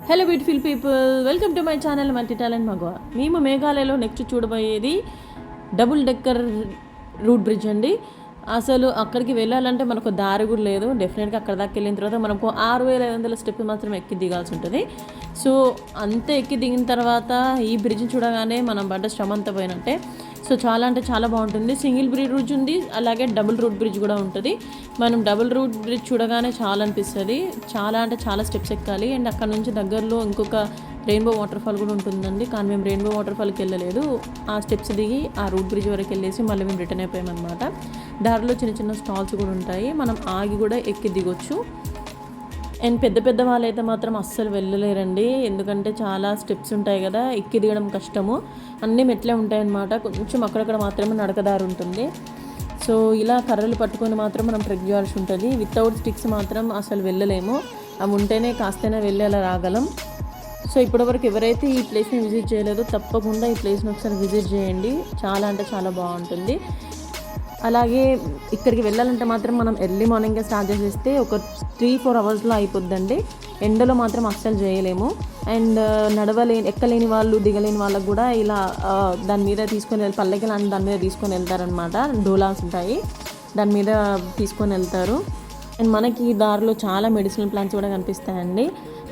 Hello beautiful people, welcome to my channel multi talent మగవా. మేము మేఘాలయలో నెక్స్ట్ చూడబోయేది డబుల్ డెక్కర్ రూట్ బ్రిడ్జ్ అండి. అసలు అక్కడికి వెళ్ళాలంటే మనకు దారి కూడా లేదు. డెఫినెట్గా అక్కడ దాకా వెళ్ళిన తర్వాత మనకు 6500 స్టెప్ మాత్రం ఎక్కి దిగాల్సి ఉంటుంది. సో అంత ఎక్కి దిగిన తర్వాత ఈ బ్రిడ్జ్ని చూడగానే మనం పడ్డ శ్రమ అంతా పోయినట్టే. సో చాలా అంటే చాలా బాగుంటుంది. సింగిల్ బ్రిడ్జ్ ఉంది, అలాగే డబుల్ రూట్ బ్రిడ్జ్ కూడా ఉంటుంది. మనం డబుల్ రూట్ బ్రిడ్జ్ చూడగానే చాలా అనిపిస్తుంది. చాలా అంటే చాలా స్టెప్స్ ఎక్కాలి. అండ్ అక్కడ నుంచి దగ్గరలో ఇంకొక రెయిన్బో వాటర్ ఫాల్ కూడా ఉంటుందండి. కానీ మేము రెయిన్బో వాటర్ ఫాల్కి వెళ్ళలేదు. ఆ స్టెప్స్ దిగి ఆ రూట్ బ్రిడ్జ్ వరకు వెళ్ళేసి మళ్ళీ మేము రిటర్న్ అయిపోయామన్నమాట. దారిలో చిన్న చిన్న స్టాల్స్ కూడా ఉంటాయి, మనం ఆగి కూడా ఎక్కి దిగొచ్చు. అండ్ పెద్ద పెద్ద వాళ్ళైతే మాత్రం అస్సలు వెళ్ళలేరండి, ఎందుకంటే చాలా స్టెప్స్ ఉంటాయి కదా, ఎక్కి దిగడం కష్టము. అన్నీ మెట్లే ఉంటాయన్నమాట, కొంచెం అక్కడక్కడ మాత్రమే నడకదారి ఉంటుంది. సో ఇలా కర్రలు పట్టుకొని మాత్రం మనం ట్రెక్ చేయాల్సి ఉంటుంది. వితౌట్ స్టిక్స్ మాత్రం అసలు వెళ్ళలేము. అవి ఉంటేనే కాస్తైనా వెళ్ళి అలా రాగలం. సో ఇప్పటివరకు ఎవరైతే ఈ ప్లేస్ని విజిట్ చేయలేదో తప్పకుండా ఈ ప్లేస్ని ఒకసారి విజిట్ చేయండి. చాలా అంటే చాలా బాగుంటుంది. అలాగే ఇక్కడికి వెళ్ళాలంటే మాత్రం మనం ఎర్లీ మార్నింగే స్టార్ట్ చేసేస్తే ఒక 3-4 అవర్స్లో అయిపోద్దండి. ఎండలో మాత్రం అస్సలు చేయలేము. అండ్ ఎక్కలేని వాళ్ళు, దిగలేని వాళ్ళకు కూడా ఇలా దాని మీద తీసుకొని వెళ్ళి పల్లెకి లాంటి దాని మీద తీసుకొని వెళ్తారనమాట. డోలాస్ ఉంటాయి, దాని మీద తీసుకొని వెళ్తారు. అండ్ మనకి దారిలో చాలా మెడిసినల్ ప్లాంట్స్ కూడా కనిపిస్తాయండి.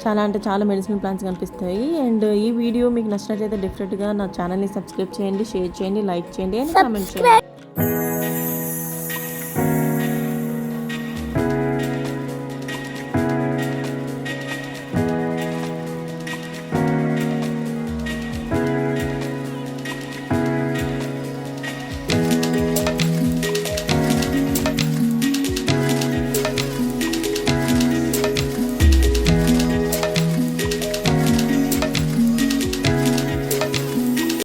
చాలా అంటే చాలా మెడిసినల్ ప్లాంట్స్ కనిపిస్తాయి. అండ్ ఈ వీడియో మీకు నచ్చినట్లయితే డెఫినెట్గా నా ఛానల్ని సబ్స్క్రైబ్ చేయండి, షేర్ చేయండి, లైక్ చేయండి అండ్ కామెంట్ చేయండి.